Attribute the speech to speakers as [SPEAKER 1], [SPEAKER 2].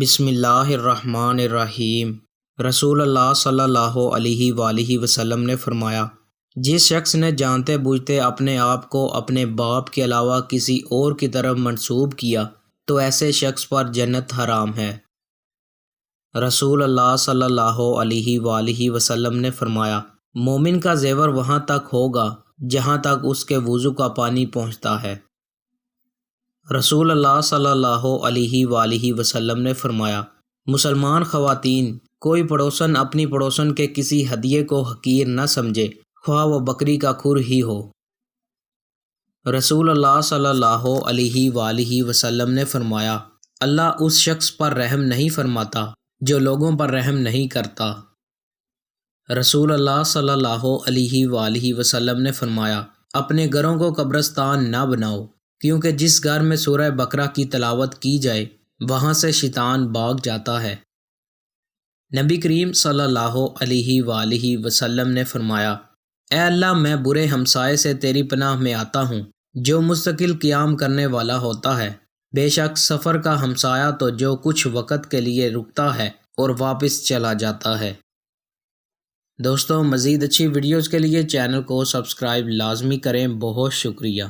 [SPEAKER 1] بسم اللہ الرحمن الرحیم۔ رسول اللہ صلی اللہ علیہ وآلہ وسلم نے فرمایا، جس شخص نے جانتے بوجھتے اپنے آپ کو اپنے باپ کے علاوہ کسی اور کی طرف منسوب کیا تو ایسے شخص پر جنت حرام ہے۔ رسول اللہ صلی اللہ علیہ وآلہ وسلم نے فرمایا، مومن کا زیور وہاں تک ہوگا جہاں تک اس کے وضو کا پانی پہنچتا ہے۔ رسول اللہ صلی اللہ علیہ وآلہ وسلم نے فرمایا، مسلمان خواتین، کوئی پڑوسن اپنی پڑوسن کے کسی ہدیے کو حقیر نہ سمجھے، خواہ وہ بکری کا کھر ہی ہو۔ رسول اللہ صلی اللہ علیہ وآلہ وسلم نے فرمایا، اللہ اس شخص پر رحم نہیں فرماتا جو لوگوں پر رحم نہیں کرتا۔ رسول اللہ صلی اللہ علیہ وآلہ وسلم نے فرمایا، اپنے گھروں کو قبرستان نہ بناؤ، کیونکہ جس گھر میں سورہ بقرہ کی تلاوت کی جائے وہاں سے شیطان بھاگ جاتا ہے۔ نبی کریم صلی اللہ علیہ وآلہ وسلم نے فرمایا، اے اللہ، میں برے ہمسائے سے تیری پناہ میں آتا ہوں جو مستقل قیام کرنے والا ہوتا ہے۔ بے شک سفر کا ہمسایہ تو جو کچھ وقت کے لیے رکتا ہے اور واپس چلا جاتا ہے۔ دوستو، مزید اچھی ویڈیوز کے لیے چینل کو سبسکرائب لازمی کریں۔ بہت شکریہ۔